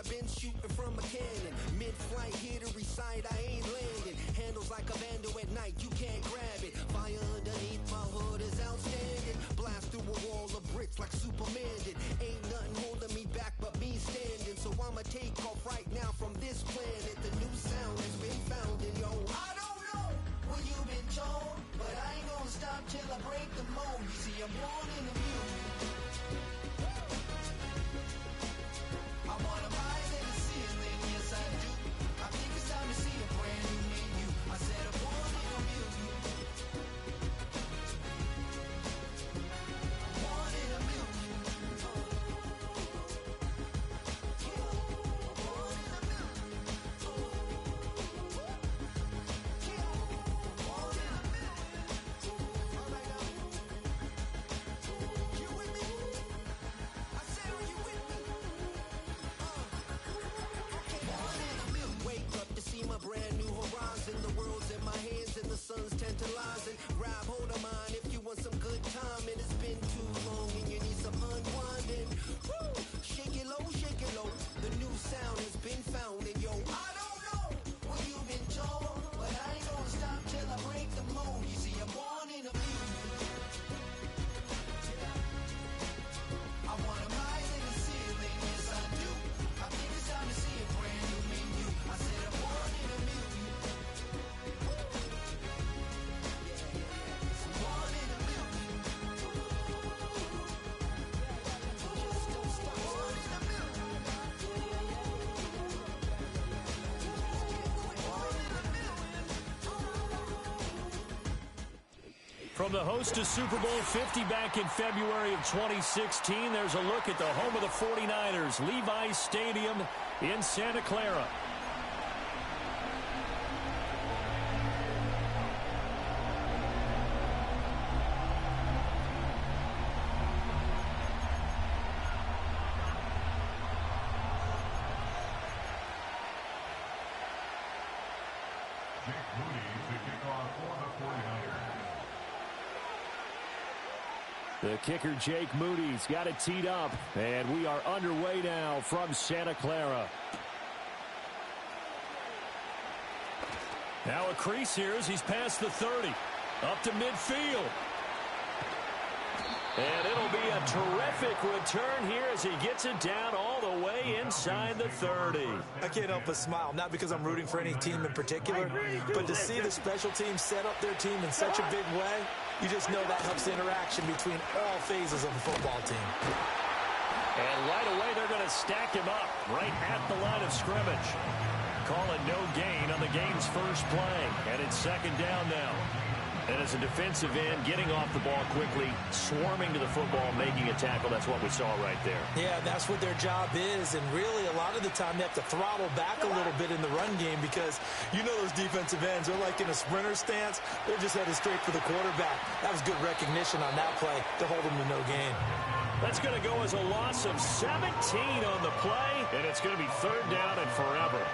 I've been shooting from a cannon. Mid-flight, here to recite, I ain't landing. Handles like a vandal at night, you can't grab it. Fire underneath my hood is outstanding. Blast through a wall of bricks like Superman did. Ain't nothing holding me back but me standing. So I'ma take off right now from this planet. The new sound has been found in yo. I don't know what you've been told, but I ain't gonna stop till I break the mold. You see, I'm born in the music. I wanna rise in the ceiling, yes I do. I think it's time to see a brand new menu. I said I'm born in the music. Born in the music. Born in the music. Born in the music. All right now. You with me? I said, are you with me? Wake up to see my brand new horizon. The world's in my hands and the sun's tantalizing. Grab hold of mine if you want some good time. And it's been too long and you need some unwinding. Woo! Shake it low, shake it low. The new sound has been found. And yo, I don't know what you've been told, but I ain't gonna stop till I break the mold. You see, I'm born in a music. I wanna rise in the ceiling, yes I do. I think it's time to see a brand new menu. I said I'm born in a million. Born in a million. Just don't stop. Born in a million. Born in a million. From the host to Super Bowl 50 back in February of 2016, there's a look at the home of the 49ers, Levi's Stadium in Santa Clara. Jake Moody to kick off for the 49ers. The kicker, Jake Moody's got it teed up, and we are underway now from Santa Clara. Now a crease here as he's past the 30. Up to midfield. And it'll be a terrific return here as he gets it down all the way inside the 30. I can't help but smile, not because I'm rooting for any team in particular, but to see the special teams set up their team in such a big way, you just know that helps the interaction between all phases of the football team. And right away, they're going to stack him up right at the line of scrimmage. Call it no gain on the game's first play, and it's second down now. And as a defensive end, getting off the ball quickly, swarming to the football, making a tackle, that's what we saw right there. Yeah, that's what their job is, and really a lot of the time they have to throttle back a little bit in the run game because you know those defensive ends are like in a sprinter stance. They're just headed straight for the quarterback. That was good recognition on that play to hold them to no gain. That's going to go as a loss of 17 on the play, and it's going to be third down and forever.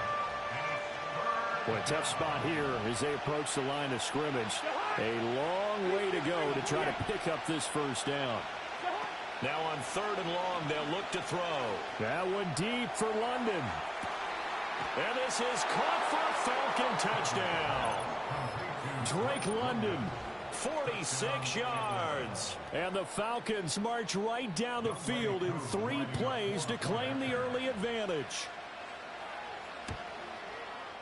Well, a tough spot here as they approach the line of scrimmage. A long way to go to try to pick up this first down. Now on third and long, they'll look to throw. That one deep for London. And this is caught for a Falcon touchdown. Drake London, 46 yards. And the Falcons march right down the field in 3 plays to claim the early advantage.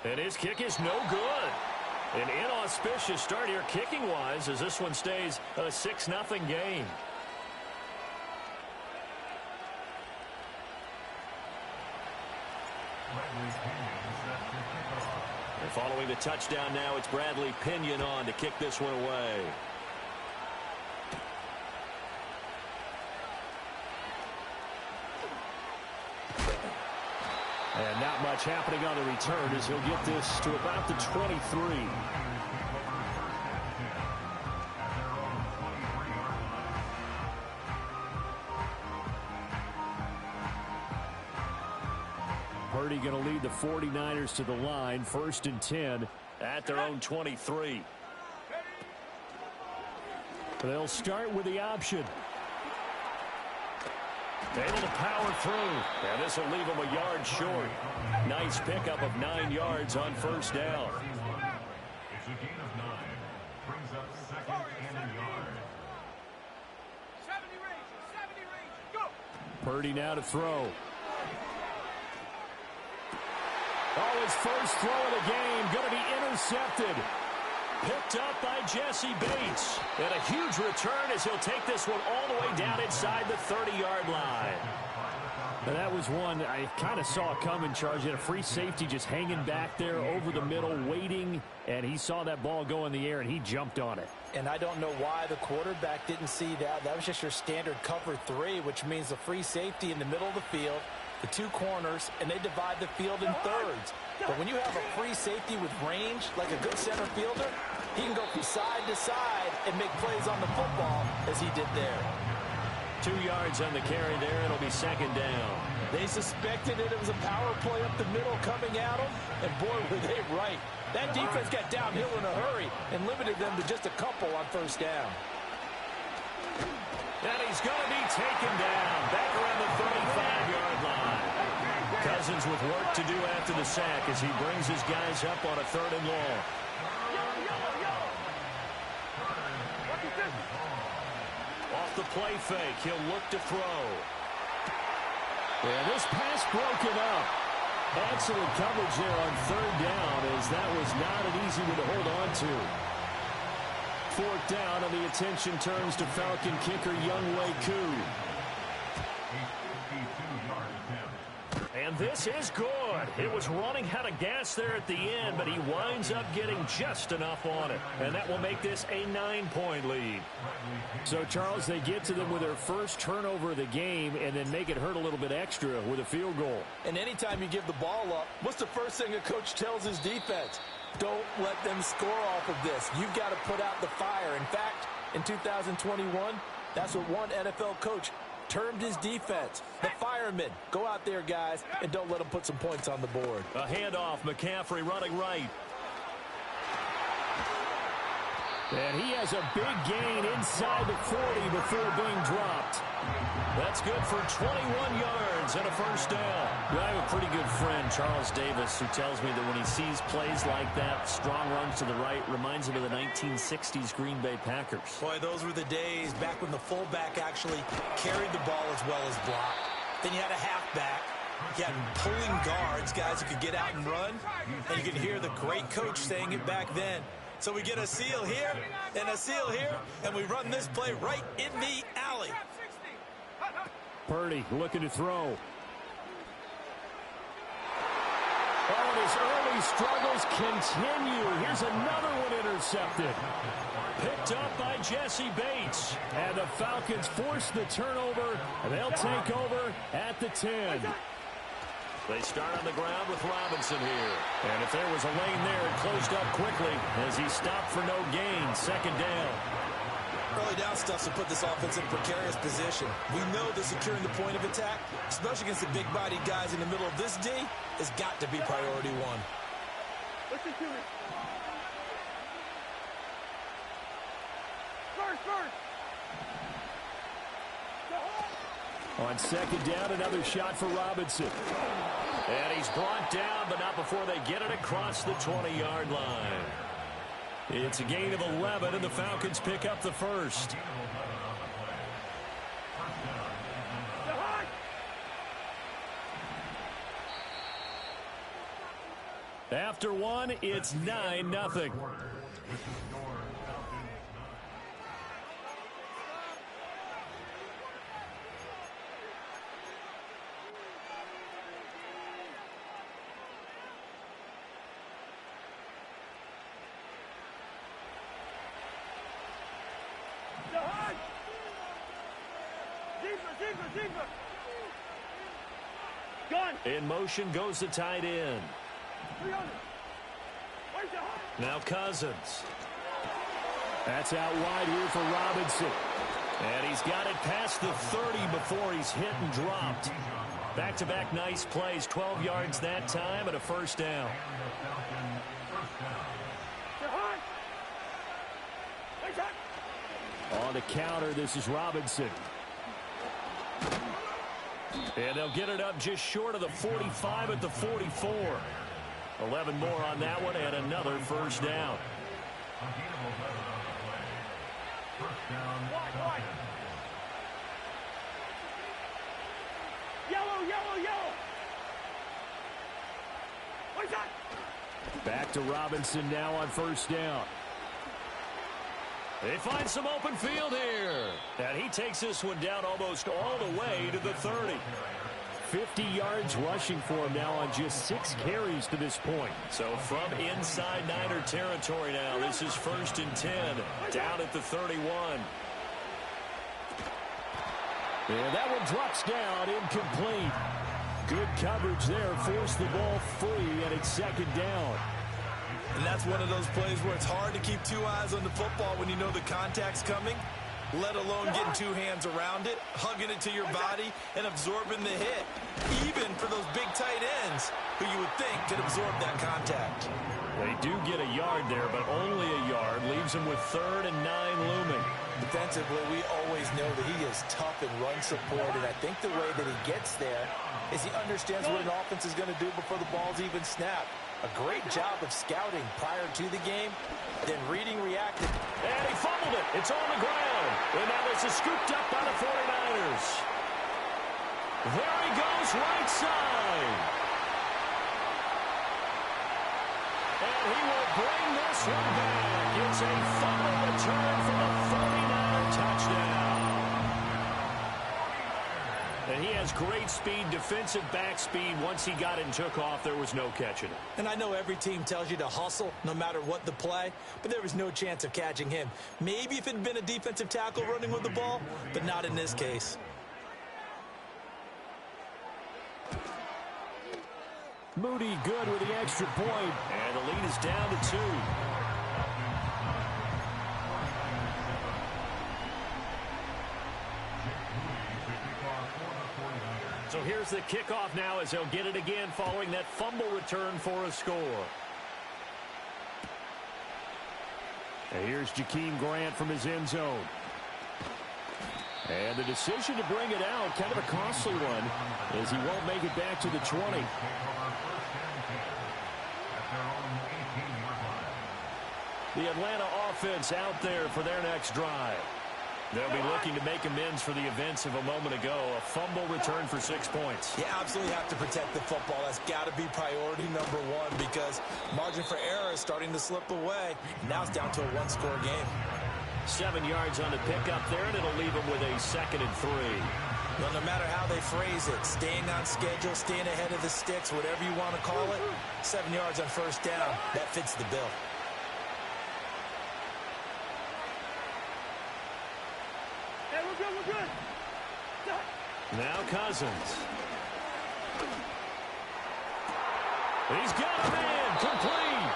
And his kick is no good. An inauspicious start here kicking-wise as this one stays a 6-0 game. And following the touchdown now, it's Bradley Pinion on to kick this one away. And not much happening on the return as he'll get this to about the 23. Purdy going to lead the 49ers to the line, 1st and 10 at their own 23. They'll start with the option. Able to power through. And this will leave him a yard short. Nice pickup of 9 yards on first down. It's a gain of 9. Brings up second and a yard. 70 range, go! Purdy now to throw. Oh, his first throw of the game going to be intercepted. Picked up by Jesse Bates. And a huge return as he'll take this one all the way down inside the 30-yard line. And that was one I kind of saw coming, Charles. He had a free safety just hanging back there over the middle, waiting, and he saw that ball go in the air, and he jumped on it. And I don't know why the quarterback didn't see that. That was just your standard cover 3, which means the free safety in the middle of the field, the 2 corners, and they divide the field in thirds. But when you have a free safety with range, like a good center fielder, he can go from side to side and make plays on the football as he did there. 2 yards on the carry there. It'll be second down. They suspected it was a power play up the middle coming at them, and boy, were they right. That defense got downhill in a hurry and limited them to just a couple on first down. And he's going to be taken down back around the 35-yard line. Cousins with work to do after the sack as he brings his guys up on a 3rd and long. Off the play fake, he'll look to throw. And this pass broken up. Excellent coverage there on 3rd down, as that was not an easy one to hold on to. 4th down, and the attention turns to Falcon kicker Younghoe Koo. And this is good. It was running out of gas there at the end, but he winds up getting just enough on it. And that will make this a 9-point lead. So, Charles, they get to them with their first turnover of the game and then make it hurt a little bit extra with a field goal. And anytime you give the ball up, what's the first thing a coach tells his defense? Don't let them score off of this. You've got to put out the fire. In fact, in 2021, that's what one NFL coach termed his defense. The firemen. Go out there, guys, and don't let them put some points on the board. A handoff. McCaffrey running right. And he has a big gain inside the 40 before being dropped. That's good for 21 yards and a first down. I have a pretty good friend, Charles Davis, who tells me that when he sees plays like that, strong runs to the right, reminds him of the 1960s Green Bay Packers. Boy, those were the days back when the fullback actually carried the ball as well as blocked. Then you had a halfback. You had pulling guards, guys who could get out and run. And you could hear the great coach saying it back then. So we get a seal here and a seal here, and we run this play right in the alley. Purdy looking to throw. Oh, and his early struggles continue. Here's another one intercepted. Picked up by Jesse Bates. And the Falcons force the turnover, and they'll take over at the 10. They start on the ground with Robinson here. And if there was a lane there, it closed up quickly as he stopped for no gain. Second down. Early down stuff to put this offense in a precarious position. We know that securing the point of attack, especially against the big-bodied guys in the middle of this D, has got to be priority one. Listen to me. First. On second down, another shot for Robinson. And he's brought down, but not before they get it across the 20-yard line. It's a gain of 11, and the Falcons pick up the first. After one, it's 9-0. In motion goes the tight end. Now Cousins. That's out wide here for Robinson. And he's got it past the 30 before he's hit and dropped. Back-to-back nice plays. 12 yards that time and a first down. On the counter, this is Robinson. And they'll get it up just short of the 45 at the 44. 11 more on that one and another first down. Yellow, yellow, yellow. What's that? Back to Robinson now on first down. They find some open field here. And he takes this one down almost all the way to the 30. 50 yards rushing for him now on just 6 carries to this point. So from inside Niner territory now, this is 1st and 10, down at the 31. And that one drops down, incomplete. Good coverage there, forced the ball free, and it's 2nd down. And that's one of those plays where it's hard to keep 2 eyes on the football when you know the contact's coming, let alone getting 2 hands around it, hugging it to your body, and absorbing the hit. Even for those big tight ends who you would think could absorb that contact. They do get a yard there, but only a yard. Leaves them with 3rd and 9 looming. Defensively, we always know that he is tough in run support, and I think the way that he gets there is he understands what an offense is going to do before the ball's even snapped. A great job of scouting prior to the game, then reading, reacting. And he fumbled it. It's on the ground. And now this is scooped up by the 49ers. There he goes, right side. And he will bring this one back. It's a fumble return for the 49er touchdown. And he has great speed, defensive back speed. Once he got it and took off, there was no catching it. And I know every team tells you to hustle no matter what the play, but there was no chance of catching him. Maybe if it had been a defensive tackle running with the ball, but not in this case. Moody good with the extra point. And the lead is down to 2. So here's the kickoff now as they'll get it again following that fumble return for a score. And here's Jakeem Grant from his end zone. And the decision to bring it out, kind of a costly one, as he won't make it back to the 20. The Atlanta offense out there for their next drive. They'll be looking to make amends for the events of a moment ago. A fumble return for 6 points. You absolutely have to protect the football. That's got to be priority number 1 because margin for error is starting to slip away. Now it's down to a 1-score game. 7 yards on the pickup there, and it'll leave them with a 2nd and 3. Well, no matter how they phrase it, staying on schedule, staying ahead of the sticks, whatever you want to call it, 7 yards on first down, that fits the bill. Hey, we're good, we're good. Now Cousins. He's got him in, complete.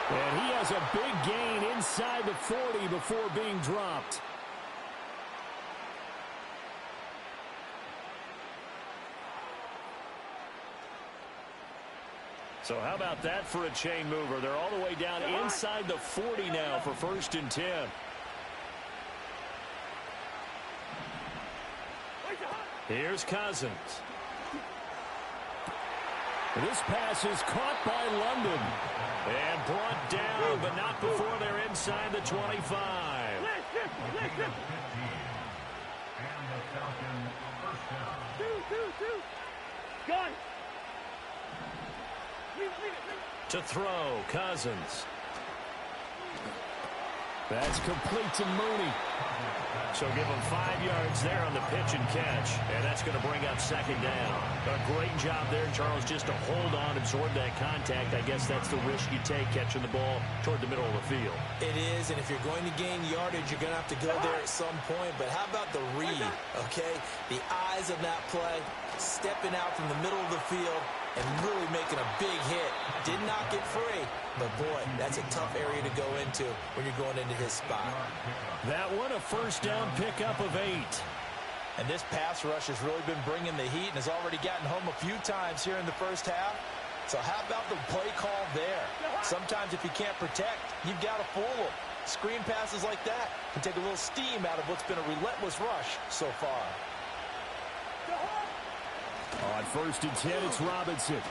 And he has a big gain inside the 40 before being dropped. So how about that for a chain mover? They're all the way down inside the 40 now for 1st and 10. Here's Cousins. This pass is caught by London. And brought down, but not before they're inside the 25. Gun. To throw, Cousins. That's complete to Mooney. So give him 5 yards there on the pitch and catch. And that's going to bring up 2nd down. A great job there, Charles, just to hold on, absorb that contact. I guess that's the risk you take catching the ball toward the middle of the field. It is, and if you're going to gain yardage, you're going to have to go there at some point. But how about the read, okay? The eyes of that play, stepping out from the middle of the field and really making a big hit. Did not get free, but boy, that's a tough area to go into when you're going into his spot. That one, a first down pickup of 8. And this pass rush has really been bringing the heat and has already gotten home a few times here in the first half. So how about the play call there? Sometimes if you can't protect, you've got to fool them. Screen passes like that can take a little steam out of what's been a relentless rush so far. On 1st and 10, it's Robinson.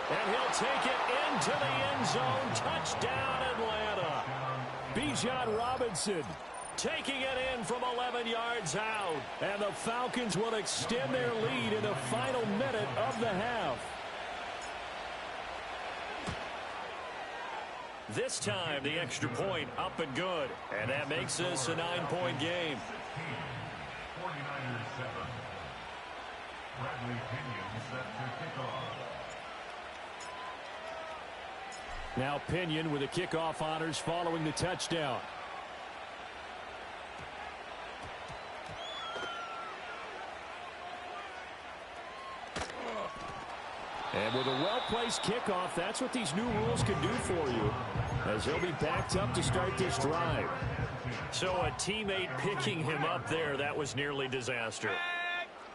And he'll take it into the end zone. Touchdown, Atlanta. Bijan Robinson taking it in from 11 yards out. And the Falcons will extend their lead in the final minute of the half. This time, the extra point up and good. And that makes this a 9-point game. 49ers 7. Bradley Pinion set to kick off. Now Pinion with the kickoff honors following the touchdown. And with a well-placed kickoff, that's what these new rules can do for you, as he'll be backed up to start this drive. So a teammate picking him up there, that was nearly disaster.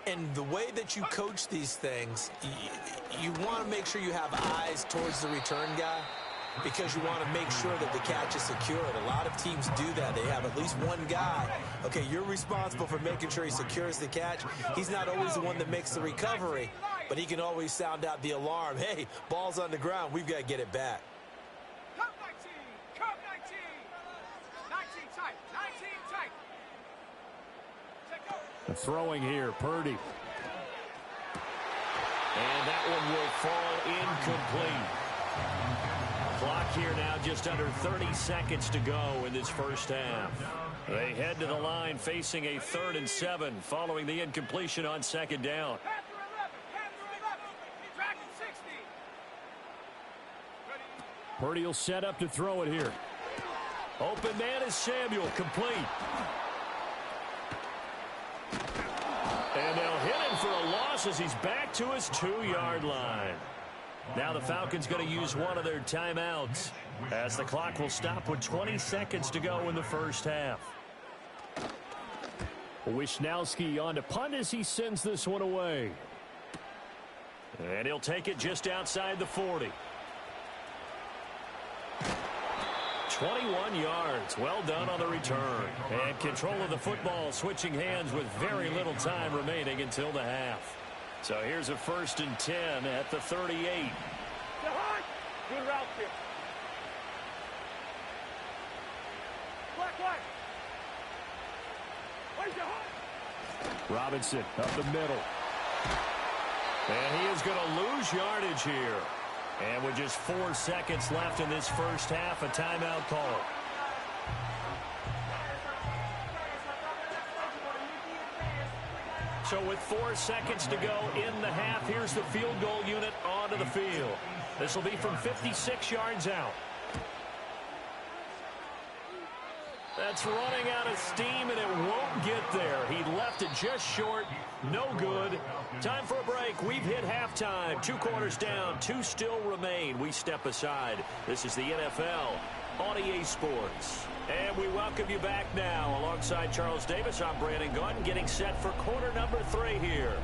And the way that you coach these things, you want to make sure you have eyes towards the return guy, because you want to make sure that the catch is secured. A lot of teams do that. They have at least one guy. Okay, you're responsible for making sure he secures the catch. He's not always the one that makes the recovery, but he can always sound out the alarm. Hey, ball's on the ground. We've got to get it back. Come 19. Come 19. 19 tight. 19 tight. The throwing here, Purdy. And that one will fall incomplete. Clock here now just under 30 seconds to go in this first half. They head to the line facing a 3rd and 7 following the incompletion on 2nd down. Purdy will set up to throw it here. Open man is Samuel, complete. And they'll hit him for a loss as he's back to his 2-yard line. Now the Falcons going to use one of their timeouts as the clock will stop with 20 seconds to go in the first half. Wisnowski on to punt as he sends this one away. And he'll take it just outside the 40. 21 yards. Well done on the return. And control of the football switching hands with very little time remaining until the half. So here's a 1st and 10 at the 38. Good route here. Black. Where's your heart? Robinson up the middle. And he is going to lose yardage here. And with just 4 seconds left in this first half, a timeout call. So with 4 seconds to go in the half, here's the field goal unit onto the field. This will be from 56 yards out. That's running out of steam, and it won't get there. He left it just short. No good. Time for a break. We've hit halftime. 2 quarters down. 2 still remain. We step aside. This is the NFL on EA Sports. And we welcome you back now. Alongside Charles Davis, I'm Brandon Gunn, getting set for quarter number 3 here.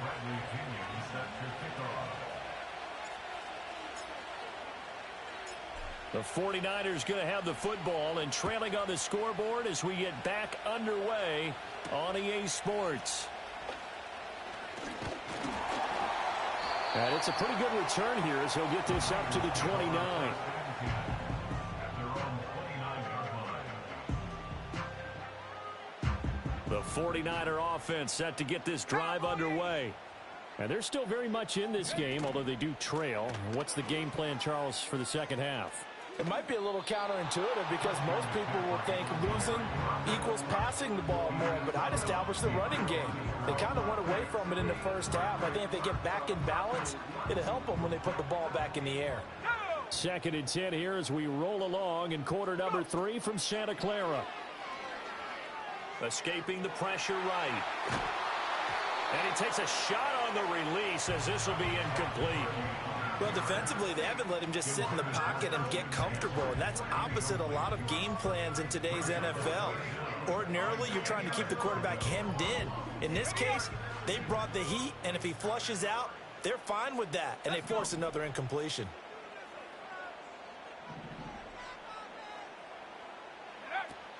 Bradley Pinion set to kick off. The 49ers going to have the football and trailing on the scoreboard as we get back underway on EA Sports. And it's a pretty good return here as he'll get this up to the 29. The 49er offense set to get this drive underway. And they're still very much in this game, although they do trail. What's the game plan, Charles, for the second half? It might be a little counterintuitive because most people will think losing equals passing the ball more, but I'd establish the running game. They kind of went away from it in the first half. I think if they get back in balance, it'll help them when they put the ball back in the air. 2nd and 10 here as we roll along in quarter number 3 from Santa Clara. Escaping the pressure right. And he takes a shot on the release as this will be incomplete. Well, defensively, they haven't let him just sit in the pocket and get comfortable, and that's opposite a lot of game plans in today's NFL. Ordinarily, you're trying to keep the quarterback hemmed in. In this case, they brought the heat, and if he flushes out, they're fine with that, and they force another incompletion.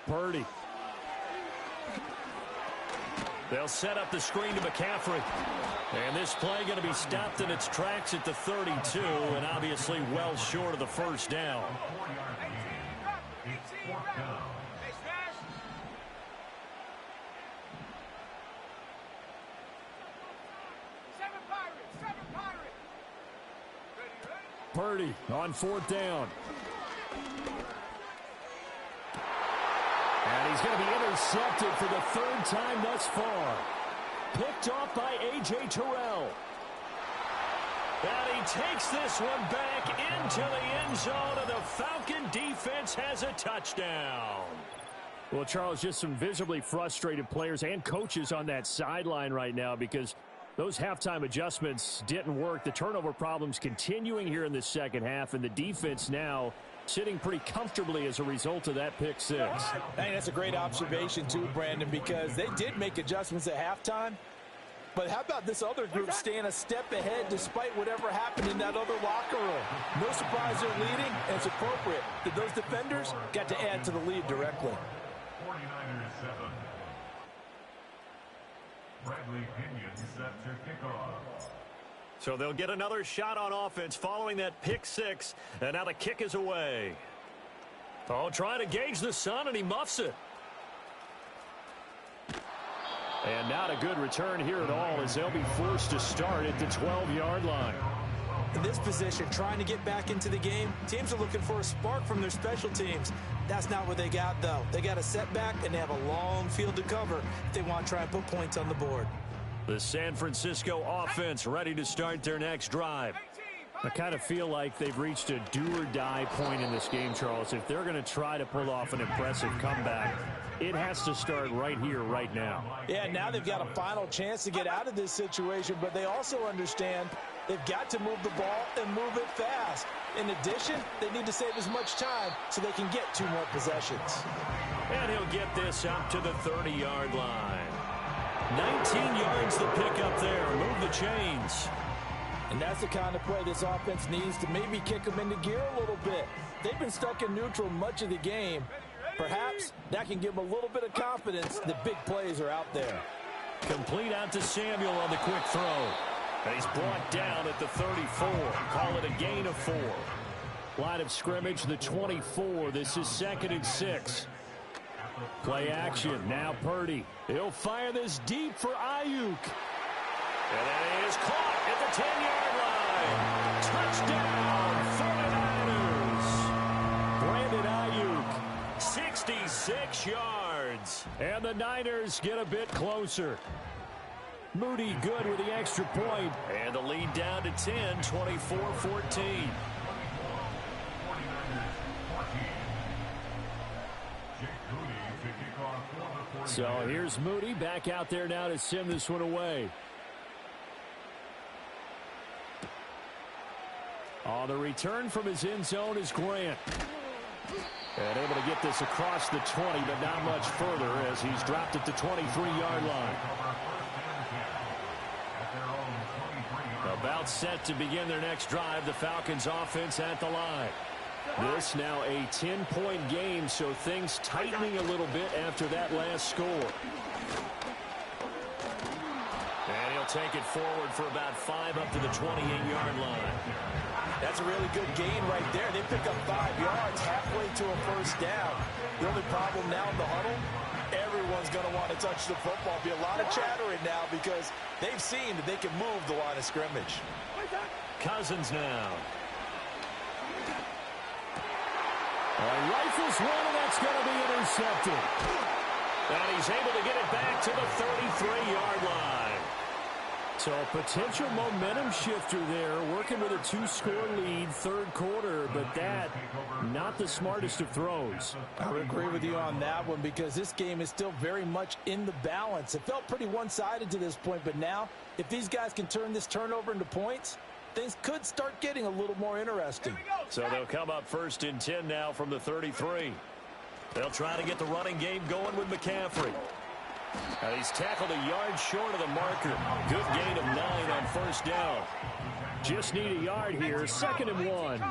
Purdy. They'll set up the screen to McCaffrey. And this play going to be stopped in its tracks at the 32, and obviously well short of the first down. Purdy on 4th down. And he's going to be intercepted for the 3rd time thus far. Picked off by A.J. Terrell. And he takes this one back into the end zone, and the Falcon defense has a touchdown. Well, Charles, just some visibly frustrated players and coaches on that sideline right now because those halftime adjustments didn't work. The turnover problems continuing here in the second half, and the defense now sitting pretty comfortably as a result of that pick six. I think that's a great observation too, Brandon, because they did make adjustments at halftime. But how about this other group staying a step ahead despite whatever happened in that other locker room? No surprise they're leading, and it's appropriate that those defenders got to add to the lead directly. 49ers 7. Bradley Pinion set to kick off. So they'll get another shot on offense following that pick six, and now the kick is away. Oh, trying to gauge the sun, and he muffs it. And not a good return here at all as they'll be forced to start at the 12-yard line. In this position, trying to get back into the game, teams are looking for a spark from their special teams. That's not what they got, though. They got a setback, and they have a long field to cover if they want to try and put points on the board. The San Francisco offense ready to start their next drive. I kind of feel like they've reached a do-or-die point in this game, Charles. If they're going to try to pull off an impressive comeback, it has to start right here, right now. Yeah, now they've got a final chance to get out of this situation, but they also understand they've got to move the ball and move it fast. In addition, they need to save as much time so they can get 2 more possessions. And he'll get this up to the 30-yard line. 19 yards to pick up there. Move the chains. And that's the kind of play this offense needs to maybe kick them into gear a little bit. They've been stuck in neutral much of the game. Perhaps that can give them a little bit of confidence that big plays are out there. Complete out to Samuel on the quick throw. And he's brought down at the 34. Call it a gain of 4. Line of scrimmage, the 24. This is 2nd and 6. Play action. Now Purdy. He'll fire this deep for Ayuk. And that is caught at the 10-yard line. Touchdown, 49ers. Brandon Ayuk, 66 yards. And the Niners get a bit closer. Moody good with the extra point. And the lead down to 10, 24-14. So here's Moody back out there now to send this one away. On the return from his end zone is Grant. And able to get this across the 20, but not much further as he's dropped at the 23-yard line. About set to begin their next drive. The Falcons offense at the line. This now a 10-point game, so things tightening a little bit after that last score. And he'll take it forward for about 5 up to the 28-yard line. That's a really good gain right there. They pick up 5 yards halfway to a first down. The only problem now in the huddle, everyone's going to want to touch the football. Be a lot of chattering now because they've seen that they can move the line of scrimmage. Cousins now. Rifles one, and that's going to be intercepted. And he's able to get it back to the 33-yard line. So a potential momentum shifter there, working with a 2-score lead, 3rd quarter, but that, not the smartest of throws. I would agree with you on that one because this game is still very much in the balance. It felt pretty one-sided to this point, but now, if these guys can turn this turnover into points, things could start getting a little more interesting. So they'll come up 1st and 10 now from the 33. They'll try to get the running game going with McCaffrey. And he's tackled a yard short of the marker. Good gain of 9 on first down. Just need a yard here. 2nd and 1. A gain of 9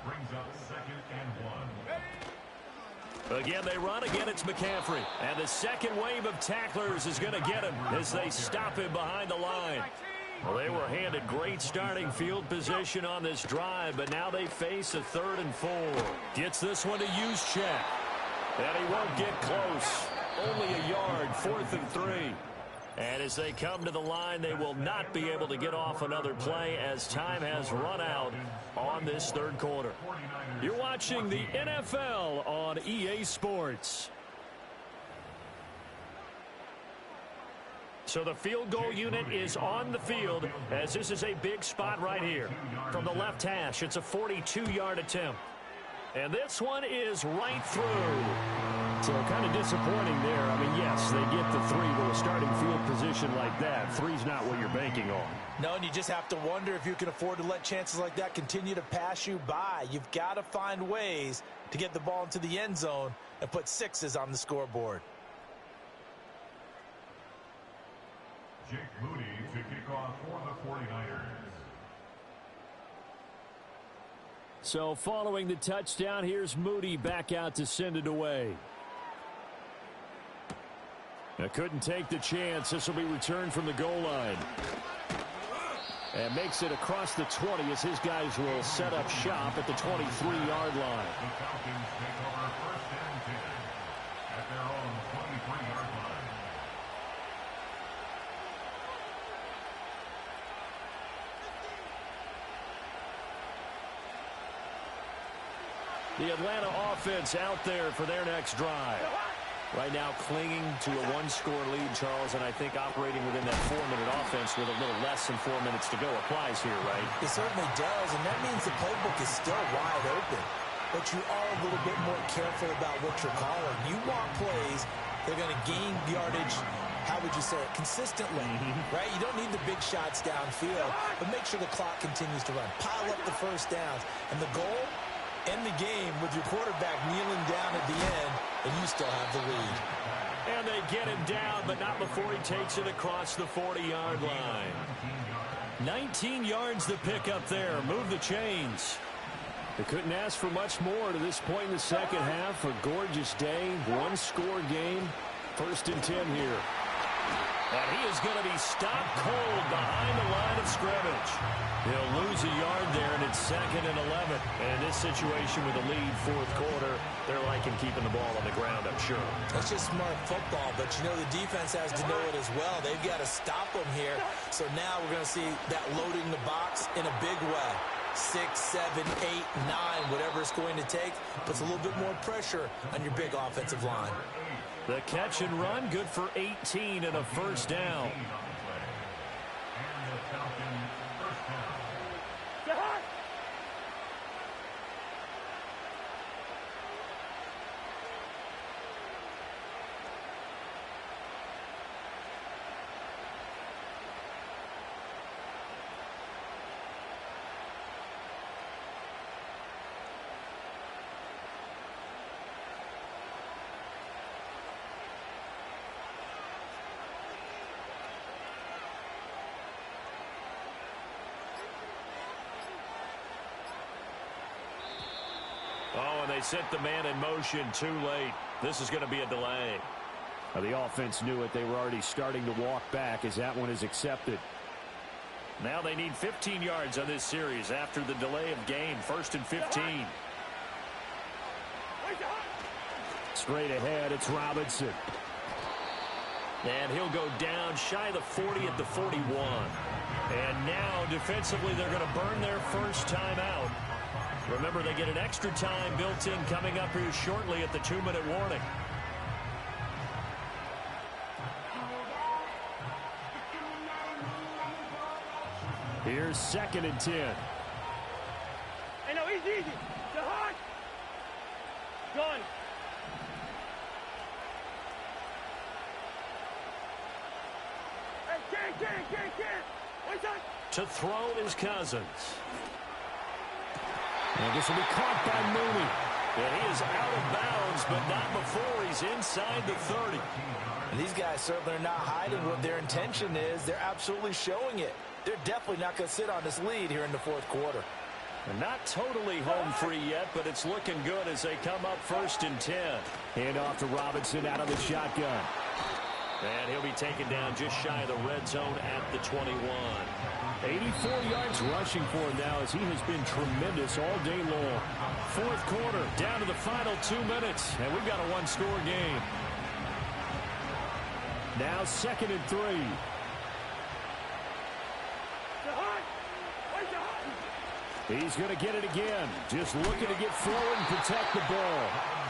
brings up 2nd and 1. Again, they run. Again, it's McCaffrey. And the second wave of tacklers is going to get him as they stop him behind the line. Well, they were handed great starting field position on this drive, but now they face a 3rd and 4. Gets this one to Juszczyk. And he won't get close. Only a yard, 4th and 3. And as they come to the line, they will not be able to get off another play as time has run out on this 3rd quarter. You're watching the NFL on EA Sports. So the field goal unit is on the field as this is a big spot right here. From the left hash, it's a 42-yard attempt. And this one is right through. So kind of disappointing there. I mean, yes, they get the 3, but a starting field position like that, 3's not what you're banking on. No, and you just have to wonder if you can afford to let chances like that continue to pass you by. You've got to find ways to get the ball into the end zone and put 6s on the scoreboard. Jake Moody to kick off for the 49ers. So following the touchdown, here's Moody back out to send it away. Now couldn't take the chance. This will be returned from the goal line. And makes it across the 20 as his guys will set up shop at the 23-yard line. The Falcons take over 1st and 10 at their own 23-yard line. The Atlanta offense out there for their next drive. Right now clinging to a 1-score lead, Charles, and I think operating within that 4-minute offense with a little less than 4 minutes to go applies here, right? It certainly does, and that means the playbook is still wide open. But you are a little bit more careful about what you're calling. You want plays that are going to gain yardage, how would you say it, consistently, right? You don't need the big shots downfield, but make sure the clock continues to run. Pile up the first downs, and the goal, end the game with your quarterback kneeling down at the end, and you still have the lead. And they get him down, but not before he takes it across the 40-yard line. 19 yards to pick up there. Move the chains. They couldn't ask for much more to this point in the second half. A gorgeous day, 1-score game. 1st and 10 here. And he is going to be stopped cold behind the line of scrimmage. He'll lose a yard there, and it's 2nd and 11. And in this situation with a lead 4th quarter, they're liking keeping the ball on the ground, I'm sure. That's just smart football, but you know the defense has to know it as well. They've got to stop them here. So now we're going to see that loading the box in a big way. 6, 7, 8, 9, whatever it's going to take, puts a little bit more pressure on your big offensive line. The catch and run, good for 18 and a 1st down. Oh, and they sent the man in motion too late. This is going to be a delay. Now, the offense knew it. They were already starting to walk back as that one is accepted. Now they need 15 yards on this series after the delay of game. 1st and 15. Straight ahead, it's Robinson. And he'll go down shy of the 40 at the 41. And now, defensively, they're going to burn their first time out. Remember, they get an extra time built in coming up here shortly at the 2-minute warning. Here's 2nd and 10. Hey, no, easy. The hard. Going. Hey, can't. What's that? To throw is Cousins. And this will be caught by Mooney. And he is out of bounds, but not before he's inside the 30. And these guys certainly are not hiding what their intention is. They're absolutely showing it. They're definitely not going to sit on this lead here in the fourth quarter. And not totally home free yet, but it's looking good as they come up 1st and 10. Hand off to Robinson out of the shotgun. And he'll be taken down just shy of the red zone at the 21. 84 yards rushing for him now as he has been tremendous all day long. Fourth quarter, down to the final 2 minutes, and we've got a one-score game. Now 2nd and 3. He's going to get it again. Just looking to get forward and protect the ball.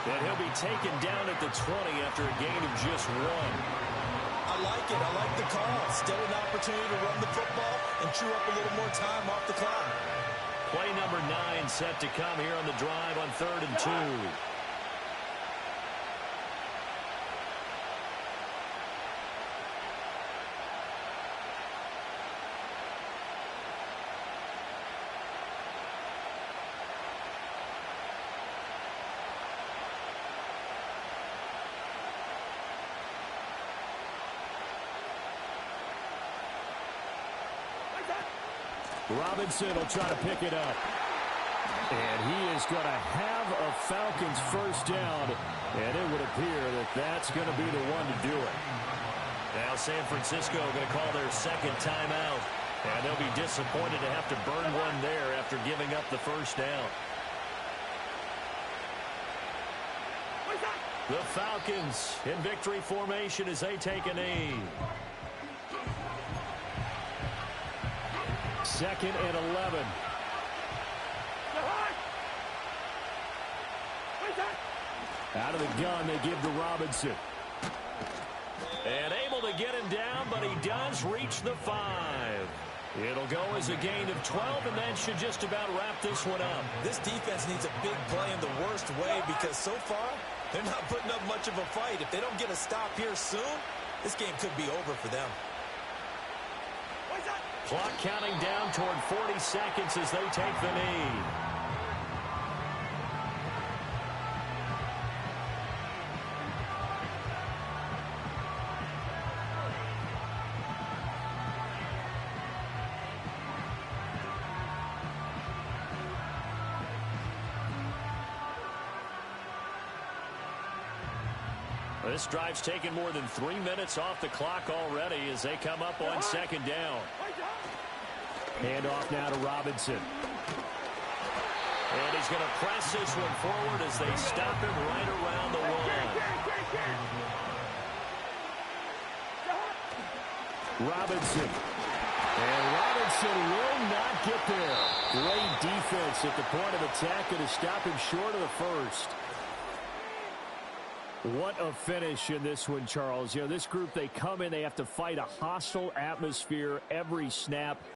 And he'll be taken down at the 20 after a gain of just 1. I like it. I like the call. Still an opportunity to run the football and chew up a little more time off the clock. Play number 9 set to come here on the drive on 3rd and 2. Robinson will try to pick it up. And he is going to have a Falcons first down. And it would appear that that's going to be the one to do it. Now San Francisco going to call their second timeout. And they'll be disappointed to have to burn one there after giving up the first down. The Falcons in victory formation as they take a knee. 2nd and 11. Out of the gun, they give to Robinson. And able to get him down, but he does reach the 5. It'll go as a gain of 12, and that should just about wrap this one up. This defense needs a big play in the worst way because so far, they're not putting up much of a fight. If they don't get a stop here soon, this game could be over for them. Clock counting down toward 40 seconds as they take the knee. This drive's taken more than 3 minutes off the clock already as they come up on 2nd down. Hand off now to Robinson. And he's going to press this one forward as they stop him right around the 1. Robinson. And Robinson will not get there. Great defense at the point of attack, going to stop him short of the first. What a finish in this one, Charles. You know, this group, they come in, they have to fight a hostile atmosphere every snap.